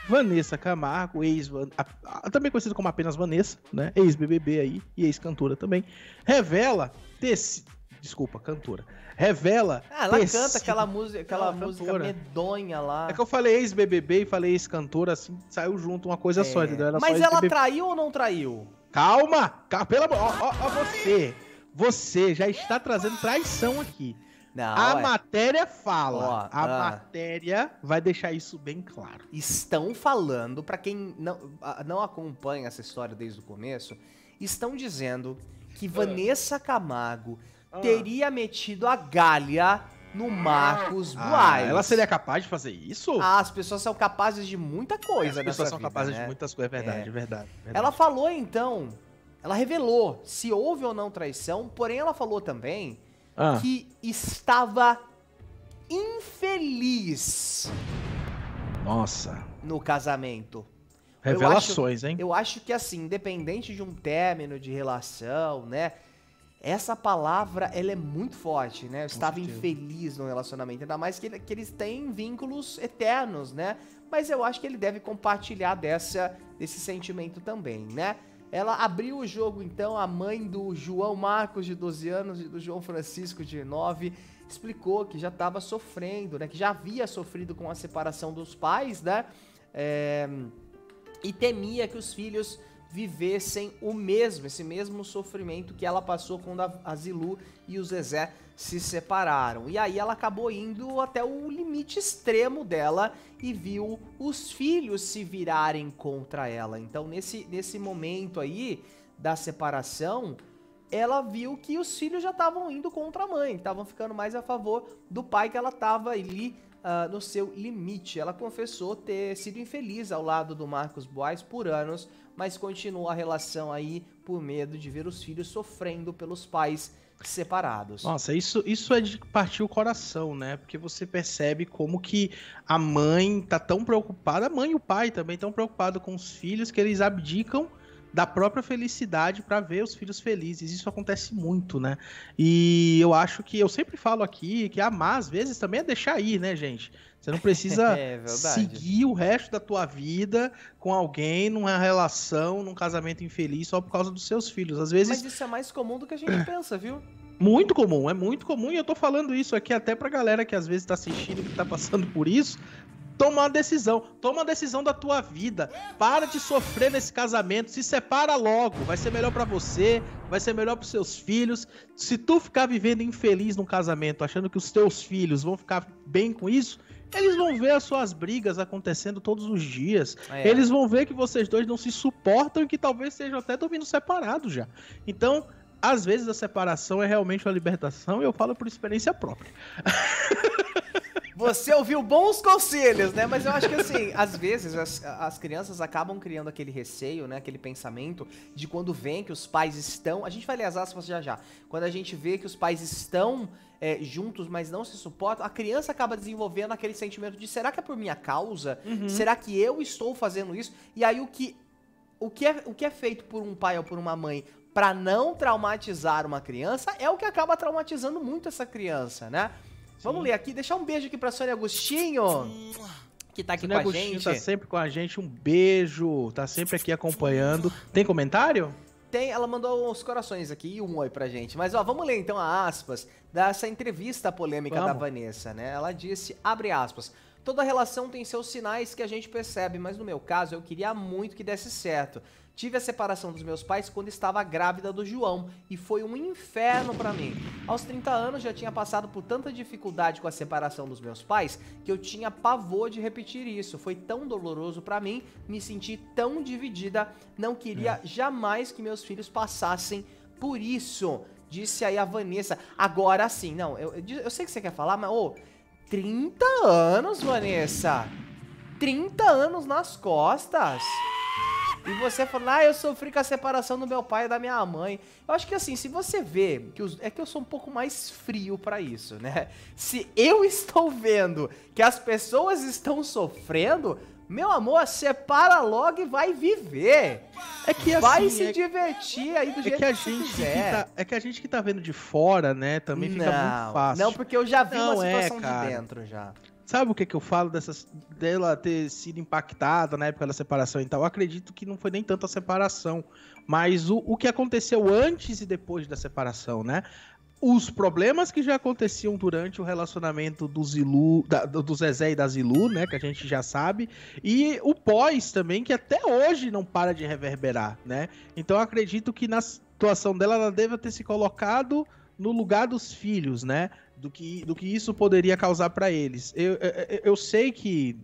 Vanessa Camargo, também conhecida como apenas Vanessa, né? Ex-BBB aí e ex-cantora também, revela desculpa, cantora. Revela. Ela canta aquela música medonha lá. É que eu falei ex-BBB e falei ex-cantora, assim, saiu junto uma coisa só, entendeu? Mas ela traiu ou não traiu? Calma, pelo amor. Ó, você já está trazendo traição aqui. Não, a matéria fala. Matéria vai deixar isso bem claro. Estão falando, pra quem não acompanha essa história desde o começo, estão dizendo que Vanessa Camargo teria metido a galha no Marcos Buarque. Ela seria capaz de fazer isso? As pessoas são capazes de muita coisa, né? As pessoas são capazes de muitas coisas, é verdade. Ela falou então, ela revelou se houve ou não traição, porém ela falou também que estava infeliz. Nossa. No casamento. Revelações, hein? Eu acho que assim, independente de um término de relação, né? Essa palavra, ela é muito forte, né? Eu estava infeliz no relacionamento, ainda mais que eles têm vínculos eternos, né? Mas eu acho que ele deve compartilhar desse sentimento também, né? Ela abriu o jogo, então, a mãe do João Marcos, de 12 anos, e do João Francisco, de 9, explicou que já estava sofrendo, né? Que já havia sofrido com a separação dos pais, né? E temia que os filhos vivessem esse mesmo sofrimento que ela passou quando a Zilu e o Zezé se separaram. E aí ela acabou indo até o limite extremo dela e viu os filhos se virarem contra ela. Então nesse momento aí da separação, ela viu que os filhos já estavam indo contra a mãe, estavam ficando mais a favor do pai, que ela estava ali no seu limite. Ela confessou ter sido infeliz ao lado do Marcos Buarque por anos, mas continuou a relação aí por medo de ver os filhos sofrendo pelos pais separados. Nossa, isso é de partir o coração, né? Porque você percebe como que a mãe tá tão preocupada, a mãe e o pai também tão preocupados com os filhos, que eles abdicam da própria felicidade para ver os filhos felizes. Isso acontece muito, né? E eu acho que, eu sempre falo aqui, que amar às vezes também é deixar ir, né, gente? Você não precisa seguir o resto da tua vida com alguém numa relação, num casamento infeliz só por causa dos seus filhos. Às vezes... Mas isso é mais comum do que a gente pensa, viu? Muito comum, é muito comum, e eu tô falando isso aqui até pra galera que às vezes tá assistindo, que tá passando por isso. Toma uma decisão da tua vida, para de sofrer nesse casamento, se separa logo, vai ser melhor pra você, vai ser melhor pros seus filhos. Se tu ficar vivendo infeliz num casamento, achando que os teus filhos vão ficar bem com isso, eles vão ver as suas brigas acontecendo todos os dias, eles vão ver que vocês dois não se suportam e que talvez estejam até dormindo separados já. Então, às vezes a separação é realmente uma libertação, e eu falo por experiência própria. Você ouviu bons conselhos, né? Mas eu acho que assim, às vezes as crianças acabam criando aquele receio, né? Aquele pensamento de quando vem que os pais estão... A gente vai ler as aspas já. Quando a gente vê que os pais estão juntos, mas não se suportam, a criança acaba desenvolvendo aquele sentimento de: será que é por minha causa? Será que eu estou fazendo isso? E aí o que é feito por um pai ou por uma mãe pra não traumatizar uma criança é o que acaba traumatizando muito essa criança, né? Vamos ler aqui, deixar um beijo aqui pra Sônia Agostinho, que tá aqui Sônia com a Agostinho gente. Tá sempre com a gente, um beijo, tá sempre aqui acompanhando. Tem comentário? Tem, ela mandou uns corações aqui e um oi pra gente. Mas ó, vamos ler então a aspas dessa entrevista polêmica da Vanessa, né? Ela disse, abre aspas: toda relação tem seus sinais que a gente percebe, mas no meu caso eu queria muito que desse certo. Tive a separação dos meus pais quando estava grávida do João e foi um inferno pra mim. Aos 30 anos já tinha passado por tanta dificuldade com a separação dos meus pais que eu tinha pavor de repetir isso. Foi tão doloroso pra mim, me senti tão dividida, não queria jamais que meus filhos passassem por isso. Disse aí a Vanessa. Agora sim, não, eu sei que você quer falar, mas 30 anos, Vanessa! 30 anos nas costas! E você falando, eu sofri com a separação do meu pai e da minha mãe. Eu acho que assim, se você vê, é que eu sou um pouco mais frio pra isso, né? Se eu estou vendo que as pessoas estão sofrendo, meu amor, separa logo e vai viver. É que assim, vai se divertir aí do jeito que você quiser. É que a gente que tá vendo de fora, né, também fica muito fácil. Não, porque eu já vi uma situação de dentro já. Sabe o que eu falo dela ter sido impactada na época da separação e tal? Eu acredito que não foi nem tanto a separação, mas o que aconteceu antes e depois da separação, né? Os problemas que já aconteciam durante o relacionamento do Zezé e da Zilu, né? Que a gente já sabe. E o pós também, que até hoje não para de reverberar, né? Então eu acredito que na situação dela, ela deva ter se colocado no lugar dos filhos, né? Do que isso poderia causar para eles. Eu sei que,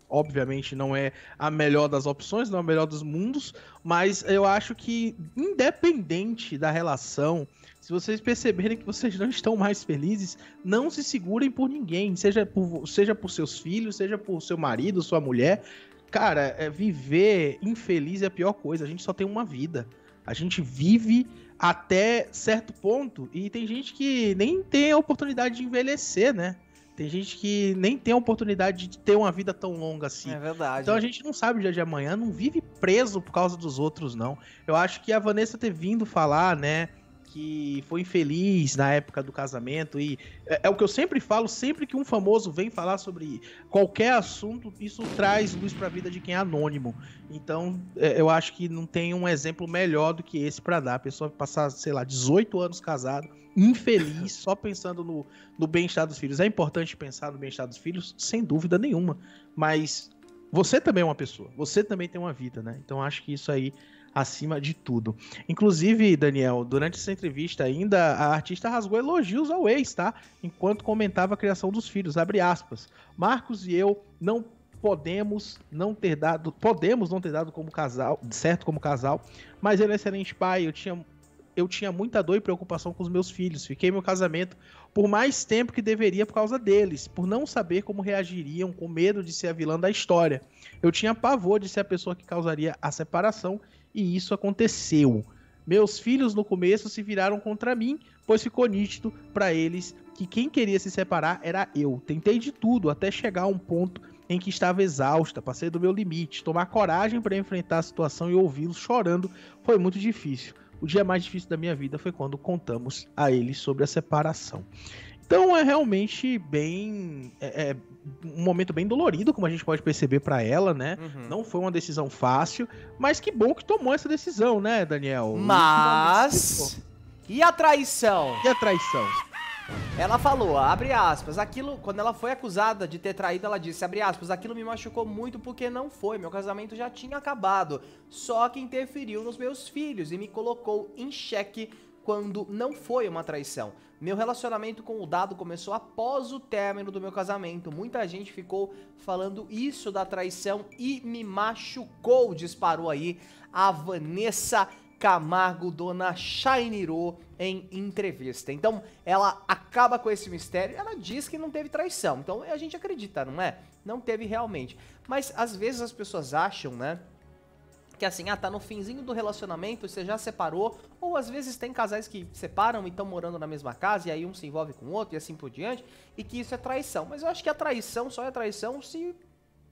obviamente, não é a melhor das opções, não é a melhor dos mundos, mas eu acho que, independente da relação, se vocês perceberem que vocês não estão mais felizes, não se segurem por ninguém, seja por seus filhos, seja por seu marido, sua mulher. Cara, viver infeliz é a pior coisa, a gente só tem uma vida. A gente vive até certo ponto, e tem gente que nem tem a oportunidade de envelhecer, né? Tem gente que nem tem a oportunidade de ter uma vida tão longa assim. É verdade. Então a gente não sabe o dia de amanhã, não vive preso por causa dos outros, não. Eu acho que a Vanessa ter vindo falar, né, que foi infeliz na época do casamento, e é o que eu sempre falo, sempre que um famoso vem falar sobre qualquer assunto, isso traz luz pra vida de quem é anônimo. Então, eu acho que não tem um exemplo melhor do que esse pra dar. A pessoa passar, sei lá, 18 anos casado, infeliz, só pensando no bem-estar dos filhos. É importante pensar no bem-estar dos filhos, sem dúvida nenhuma, mas você também é uma pessoa, você também tem uma vida, né? Então, acho que isso aí acima de tudo. Inclusive, Daniel, durante essa entrevista ainda, a artista rasgou elogios ao ex, tá? Enquanto comentava a criação dos filhos, abre aspas. Marcos e eu não podemos não ter dado como casal, certo como casal, mas ele é excelente pai, eu tinha muita dor e preocupação com os meus filhos. Fiquei meu casamento por mais tempo que deveria por causa deles, por não saber como reagiriam, com medo de ser a vilã da história. Eu tinha pavor de ser a pessoa que causaria a separação, e isso aconteceu. Meus filhos no começo se viraram contra mim, pois ficou nítido para eles que quem queria se separar era eu. Tentei de tudo até chegar a um ponto em que estava exausta, passei do meu limite. Tomar coragem para enfrentar a situação e ouvi-los chorando foi muito difícil. O dia mais difícil da minha vida foi quando contamos a eles sobre a separação. Então é realmente bem... um momento bem dolorido, como a gente pode perceber pra ela, né? Uhum. Não foi uma decisão fácil, mas que bom que tomou essa decisão, né, Daniel? Mas... E a traição? E a traição? Ela falou, abre aspas, aquilo, quando ela foi acusada de ter traído, ela disse, abre aspas, aquilo me machucou muito porque não foi, meu casamento já tinha acabado, só que interferiu nos meus filhos e me colocou em xeque quando não foi uma traição. Meu relacionamento com o Dado começou após o término do meu casamento. Muita gente ficou falando isso da traição e me machucou, disparou aí a Vanessa Camargo, dona Shiniro, em entrevista. Então, ela acaba com esse mistério, ela diz que não teve traição. Então, a gente acredita, não é? Não teve realmente. Mas, às vezes, as pessoas acham, né? Que assim, tá no finzinho do relacionamento, você já separou, ou às vezes tem casais que separam e estão morando na mesma casa, e aí um se envolve com o outro e assim por diante, e que isso é traição. Mas eu acho que a traição só é traição se,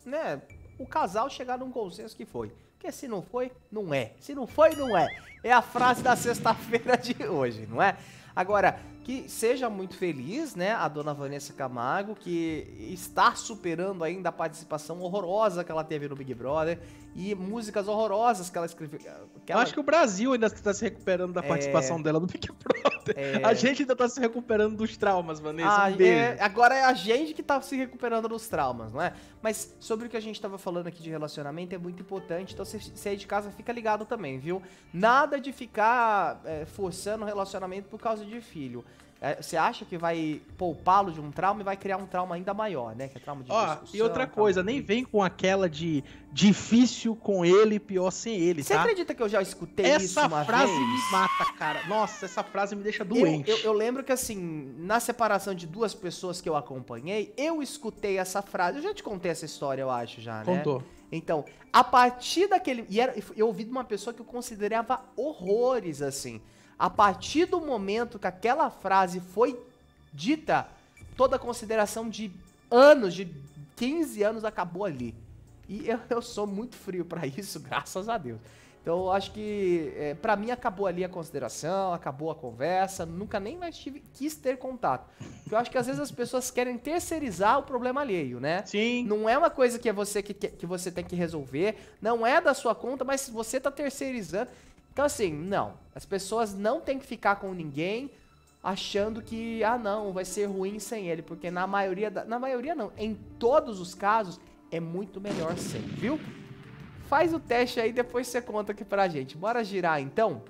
né, o casal chegar num consenso que foi. Porque se não foi, não é. Se não foi, não é. É a frase da sexta-feira de hoje, não é? Agora, que seja muito feliz, né, a dona Vanessa Camargo, que está superando ainda a participação horrorosa que ela teve no Big Brother e músicas horrorosas que ela escreveu. Eu acho que o Brasil ainda está se recuperando da participação dela no Big Brother. A gente ainda está se recuperando dos traumas, Vanessa. Agora é a gente que está se recuperando dos traumas, não é? Mas sobre o que a gente estava falando aqui de relacionamento é muito importante, então se sair de casa fica ligado também, viu? Nada de ficar forçando o relacionamento por causa de filho. Você acha que vai poupá-lo de um trauma e vai criar um trauma ainda maior, né? Que é trauma de discussão. E outra coisa, nem vem com aquela de difícil com ele, pior sem ele, tá? Você acredita que eu já escutei isso uma vez? Essa frase me mata, cara. Nossa, essa frase me deixa doente. Eu lembro que, assim, na separação de duas pessoas que eu acompanhei, eu escutei essa frase. Eu já te contei essa história, eu acho, já, né? Contou. Então, a partir daquele... eu ouvi de uma pessoa que eu considerava horrores, assim. A partir do momento que aquela frase foi dita, toda a consideração de anos, de 15 anos, acabou ali. E eu sou muito frio pra isso, graças a Deus. Então eu acho que pra mim acabou ali a consideração, acabou a conversa, nunca nem mais quis ter contato. Porque eu acho que às vezes as pessoas querem terceirizar o problema alheio, né? Sim. Não é uma coisa que é você que você tem que resolver, não é da sua conta, mas você tá terceirizando. Então assim, não. As pessoas não têm que ficar com ninguém achando que, não, vai ser ruim sem ele. Porque na maioria não, em todos os casos, é muito melhor sem, viu? Faz o teste aí, depois você conta aqui pra gente. Bora girar então?